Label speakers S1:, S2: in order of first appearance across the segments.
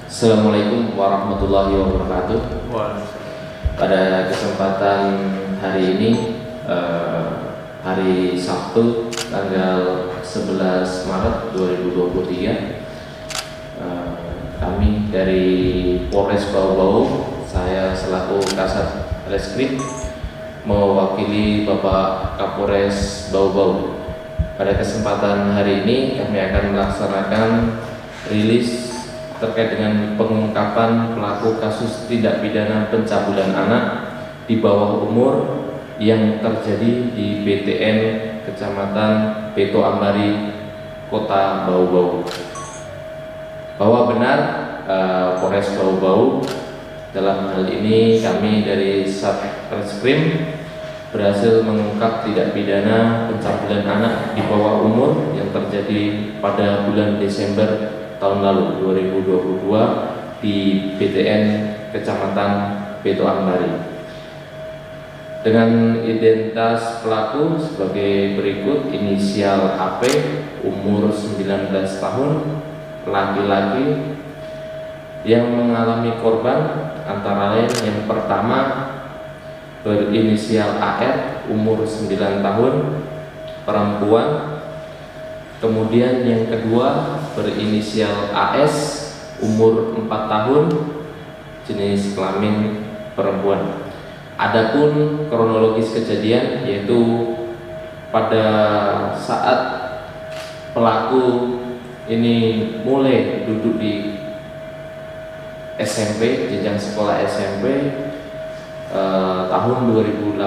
S1: Assalamualaikum warahmatullahi wabarakatuh. Pada kesempatan hari ini, hari Sabtu, tanggal 11 Maret 2023, kami dari Polres Bau-Bau, saya selaku Kasat Reskrim mewakili Bapak Kapolres Bau-Bau. Pada kesempatan hari ini kami akan melaksanakan rilis terkait dengan pengungkapan pelaku kasus tindak pidana pencabulan anak di bawah umur yang terjadi di BTN Kecamatan Beto Ambari, Kota Bau-Bau. Bahwa benar Polres Bau-Bau, dalam hal ini kami dari Satreskrim berhasil mengungkap tindak pidana pencabulan anak di bawah umur yang terjadi pada bulan Desember tahun lalu 2022 di BTN Kecamatan Beto Ambari. Dengan identitas pelaku sebagai berikut: inisial AP, umur 19 tahun, laki-laki, yang mengalami korban antara lain yang pertama berinisial AR, umur 9 tahun, perempuan. Kemudian yang kedua berinisial AS, umur 4 tahun, jenis kelamin perempuan. Adapun kronologis kejadian, yaitu pada saat pelaku ini mulai duduk di SMP, jenjang sekolah SMP, tahun 2018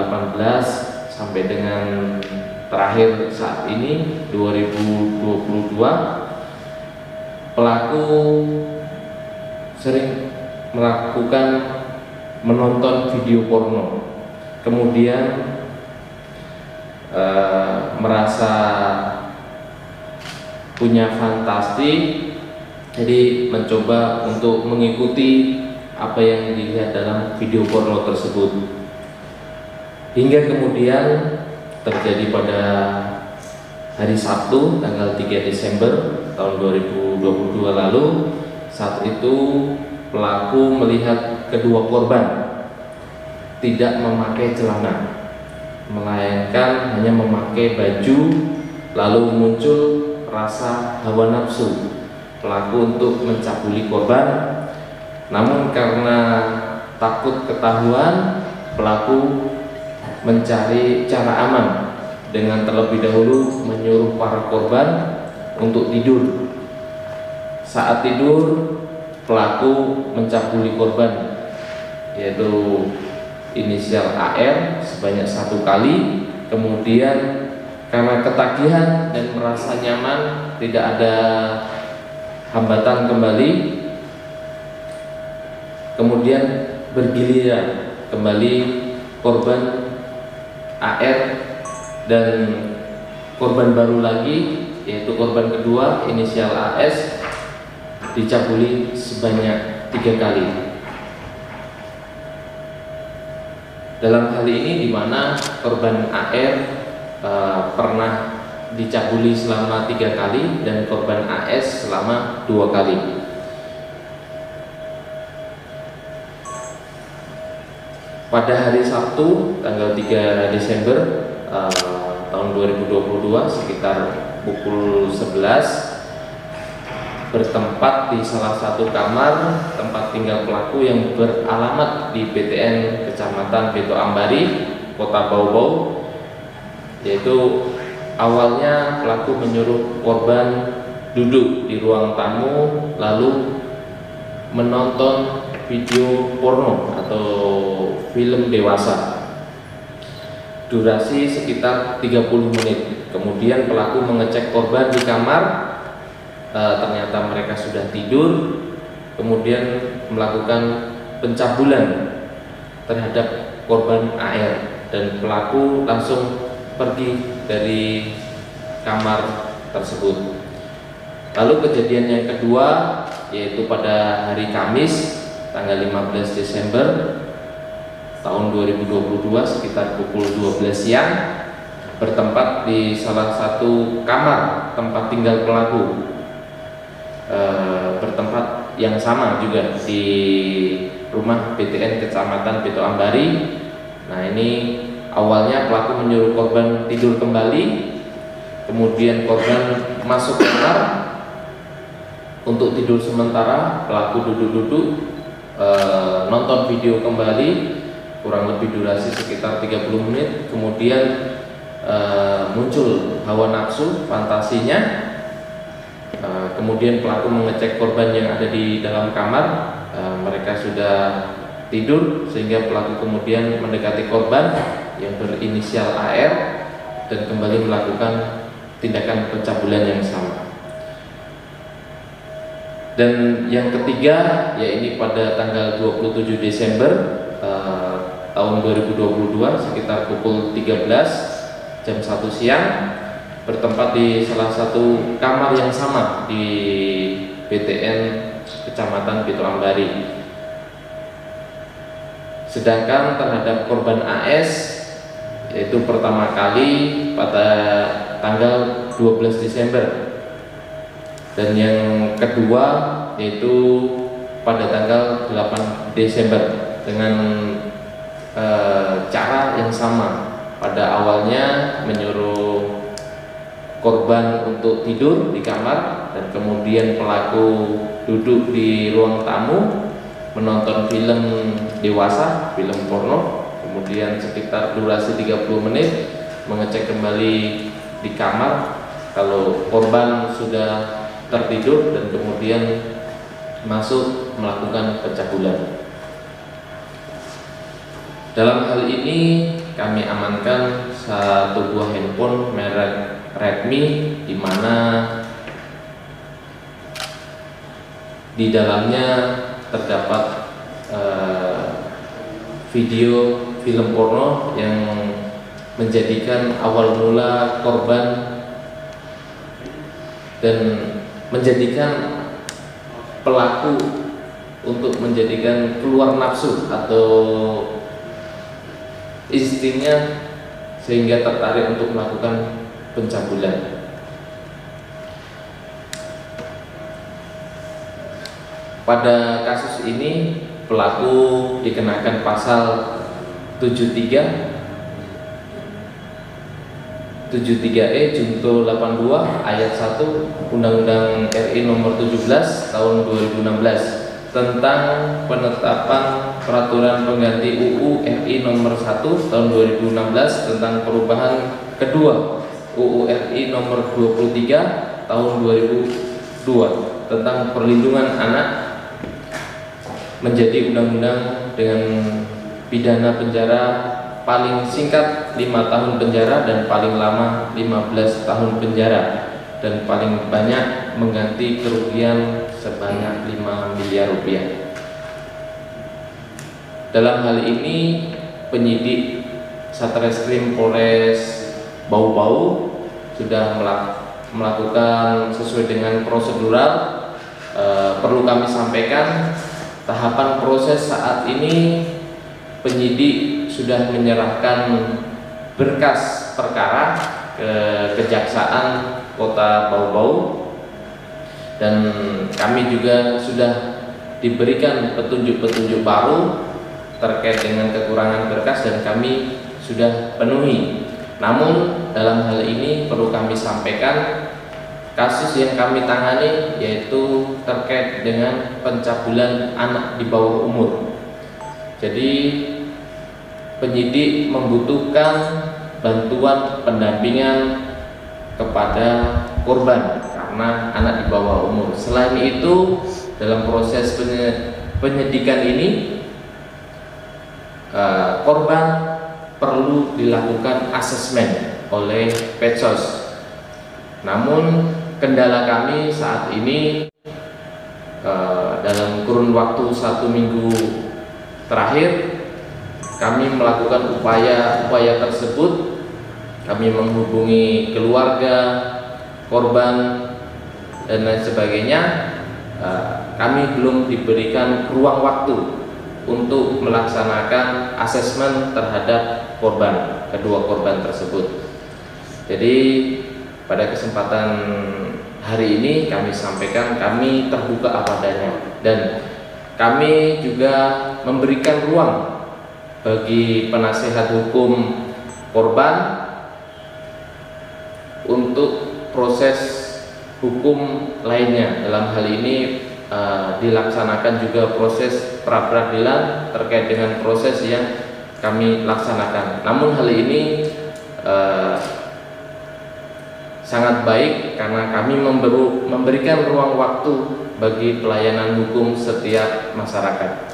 S1: sampai dengan terakhir saat ini 2022, pelaku sering melakukan menonton video porno, kemudian merasa punya fantasi, jadi mencoba untuk mengikuti apa yang dilihat dalam video porno tersebut, hingga kemudian terjadi pada hari Sabtu tanggal 3 Desember tahun 2022 lalu. Saat itu pelaku melihat kedua korban tidak memakai celana, melainkan hanya memakai baju, lalu muncul rasa hawa nafsu pelaku untuk mencabuli korban. Namun karena takut ketahuan, pelaku mencari cara aman dengan terlebih dahulu menyuruh para korban untuk tidur. Saat tidur, pelaku mencabuli korban, yaitu inisial AR sebanyak 1 kali. Kemudian karena ketagihan dan merasa nyaman, tidak ada hambatan kembali, kemudian bergiliran kembali korban AR dan korban baru lagi, yaitu korban kedua inisial AS, dicabuli sebanyak 3 kali. Dalam hal ini di mana korban AR pernah dicabuli selama 3 kali dan korban AS selama 2 kali. Pada hari Sabtu tanggal 3 Desember tahun 2022 sekitar pukul 11, bertempat di salah satu kamar tempat tinggal pelaku yang beralamat di BTN Kecamatan Beto Ambari, Kota Bau-Bau, yaitu awalnya pelaku menyuruh korban duduk di ruang tamu lalu menonton video porno atau film dewasa durasi sekitar 30 menit. Kemudian pelaku mengecek korban di kamar, ternyata mereka sudah tidur, kemudian melakukan pencabulan terhadap korban AR dan pelaku langsung pergi dari kamar tersebut. Lalu kejadian yang kedua, yaitu pada hari Kamis tanggal 15 Desember tahun 2022 sekitar pukul 12 siang, bertempat di salah satu kamar tempat tinggal pelaku, bertempat yang sama juga di rumah BTN Kecamatan Beto Ambari. Nah, ini awalnya pelaku menyuruh korban tidur kembali, kemudian korban masuk kamar untuk tidur sementara. Pelaku duduk-duduk nonton video kembali, kurang lebih durasi sekitar 30 menit. Kemudian muncul hawa nafsu, fantasinya. Kemudian pelaku mengecek korban yang ada di dalam kamar. Mereka sudah tidur, sehingga pelaku kemudian mendekati korban yang berinisial AR dan kembali melakukan tindakan pencabulan yang sama. Dan yang ketiga, yaitu pada tanggal 27 Desember tahun 2022 sekitar pukul 13 jam 1 siang, bertempat di salah satu kamar yang sama di BTN Kecamatan Beto Ambari. Sedangkan terhadap korban AS, yaitu pertama kali pada tanggal 12 Desember, dan yang kedua yaitu pada tanggal 8 Desember dengan cara yang sama. Pada awalnya menyuruh korban untuk tidur di kamar, dan kemudian pelaku duduk di ruang tamu menonton film dewasa, film porno. Kemudian sekitar durasi 30 menit mengecek kembali di kamar kalau korban sudah tertidur, dan kemudian masuk melakukan pencabulan. Dalam hal ini kami amankan satu buah handphone merek Redmi, di mana di dalamnya terdapat video film porno yang menjadikan awal mula korban dan menjadikan pelaku untuk menjadikan keluar nafsu atau instingnya, sehingga tertarik untuk melakukan pencabulan. Pada kasus ini pelaku dikenakan pasal 73E Junto 82 ayat 1 Undang-Undang RI nomor 17 tahun 2016 tentang penetapan peraturan pengganti UU RI nomor 1 tahun 2016 tentang perubahan kedua UU RI nomor 23 tahun 2002 tentang perlindungan anak menjadi undang-undang dengan pidana penjara paling singkat 5 tahun penjara dan paling lama 15 tahun penjara, dan paling banyak mengganti kerugian sebanyak 5 miliar rupiah. Dalam hal ini penyidik Satreskrim Polres Bau-Bau sudah melakukan sesuai dengan prosedural. Perlu kami sampaikan, tahapan proses saat ini penyidik sudah menyerahkan berkas perkara ke Kejaksaan Kota Bau-Bau, dan kami juga sudah diberikan petunjuk-petunjuk baru terkait dengan kekurangan berkas, dan kami sudah penuhi. Namun dalam hal ini perlu kami sampaikan, kasus yang kami tangani yaitu terkait dengan pencabulan anak di bawah umur. Jadi penyidik membutuhkan bantuan pendampingan kepada korban karena anak di bawah umur. Selain itu, dalam proses penyidikan ini korban perlu dilakukan asesmen oleh Petsos. Namun kendala kami saat ini dalam kurun waktu 1 minggu terakhir kami melakukan upaya tersebut. Kami menghubungi keluarga korban dan lain sebagainya. Kami belum diberikan ruang waktu untuk melaksanakan asesmen terhadap kedua korban tersebut. Jadi pada kesempatan hari ini kami sampaikan kami terbuka apa adanya, dan kami juga memberikan ruang bagi penasehat hukum korban untuk proses hukum lainnya. Dalam hal ini dilaksanakan juga proses pra-peradilan terkait dengan proses yang kami laksanakan. Namun hal ini sangat baik karena kami memberikan ruang waktu bagi pelayanan hukum setiap masyarakat.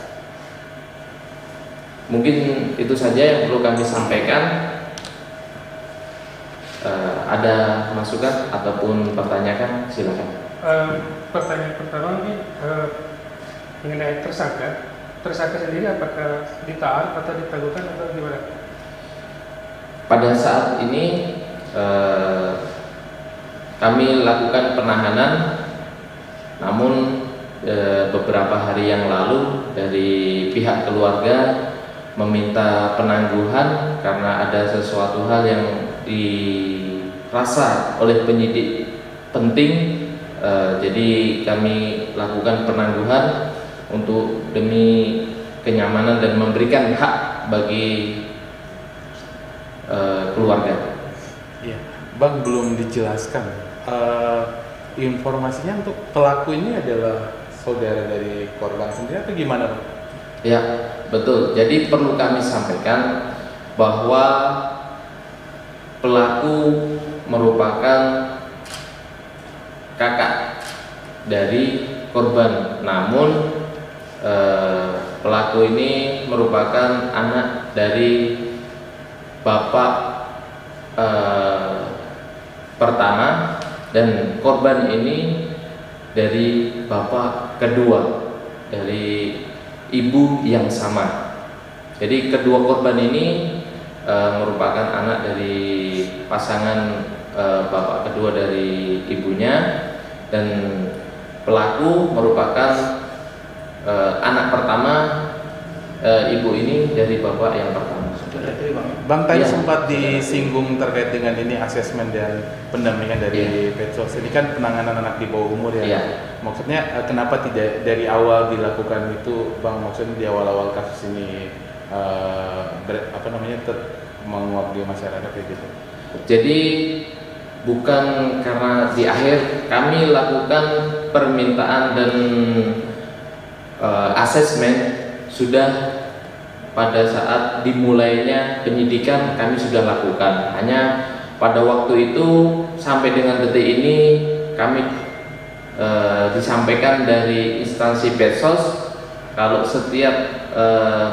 S1: Mungkin itu saja yang perlu kami sampaikan. Ada masukan ataupun pertanyaan, silakan.
S2: Pertanyaan pertama ini mengenai tersangka. Tersangka sendiri apakah ditahan atau diteguhkan atau gimana?
S1: Pada saat ini kami lakukan penahanan, namun beberapa hari yang lalu dari pihak keluarga meminta penangguhan karena ada sesuatu hal yang dirasa oleh penyidik penting. Jadi kami lakukan penangguhan untuk demi kenyamanan dan memberikan hak bagi keluarga.
S3: Iya, Bang, belum dijelaskan informasinya untuk pelaku ini adalah saudara dari korban sendiri atau gimana, Bang?
S1: Ya, betul. Jadi perlu kami sampaikan bahwa pelaku merupakan kakak dari korban, namun pelaku ini merupakan anak dari bapak pertama, dan korban ini dari bapak kedua dari ibu yang sama. Jadi kedua korban ini merupakan anak dari pasangan bapak kedua dari ibunya, dan pelaku merupakan anak pertama ibu ini dari bapak yang pertama.
S3: Bang, tadi
S1: Ya.
S3: sempat disinggung terkait dengan ini asesmen dan pendampingan dari Petsos. Ini kan penanganan anak di bawah umur ya.
S1: Ya.
S3: Maksudnya kenapa tidak dari awal dilakukan itu, Bang? Maksudnya di awal-awal kasus ini menguap di masyarakat kayak gitu.
S1: Jadi bukan karena di akhir kami lakukan permintaan dan asesmen sudah pada saat dimulainya penyidikan kami sudah lakukan. Hanya pada waktu itu sampai dengan detik ini kami disampaikan dari instansi Petsos kalau setiap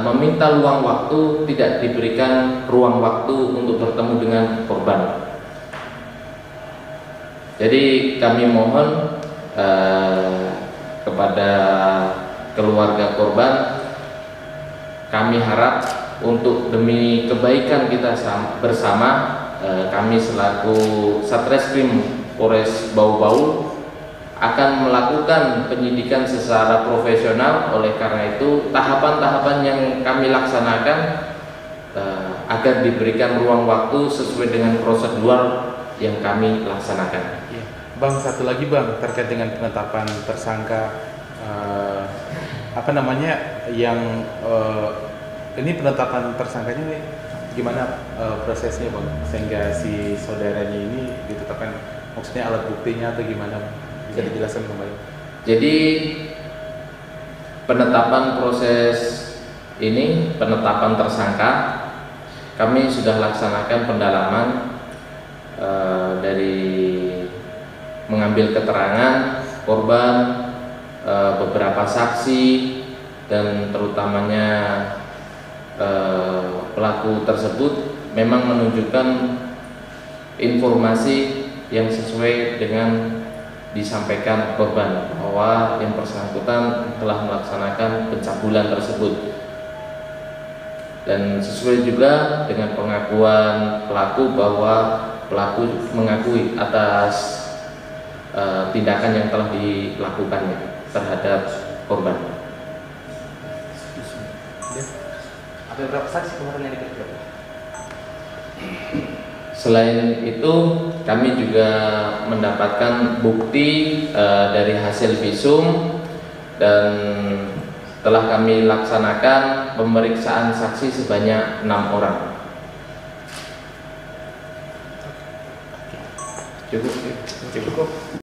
S1: meminta luang waktu tidak diberikan ruang waktu untuk bertemu dengan korban. Jadi kami mohon kepada keluarga korban, kami harap untuk demi kebaikan kita bersama, kami selaku Satreskrim Polres Bau-Bau akan melakukan penyidikan secara profesional. Oleh karena itu tahapan-tahapan yang kami laksanakan agar diberikan ruang waktu sesuai dengan prosedur yang kami laksanakan.
S3: Iya. Bang, satu lagi Bang, terkait dengan penetapan tersangka ini penetapan tersangkanya ini gimana prosesnya Bang, sehingga si saudaranya ini ditetapkan, maksudnya alat buktinya atau gimana, bisa dijelaskan kembali?
S1: Jadi penetapan proses ini, penetapan tersangka, kami sudah laksanakan pendalaman dari mengambil keterangan korban, beberapa saksi, dan terutamanya pelaku tersebut memang menunjukkan informasi yang sesuai dengan disampaikan korban bahwa yang bersangkutan telah melaksanakan pencabulan tersebut, dan sesuai juga dengan pengakuan pelaku bahwa pelaku mengakui atas tindakan yang telah dilakukannya terhadap korban.
S4: Ada berapa saksi kemarin yang diperiksa?
S1: Selain itu, kami juga mendapatkan bukti dari hasil visum, dan telah kami laksanakan pemeriksaan saksi sebanyak 6 orang. Cukup.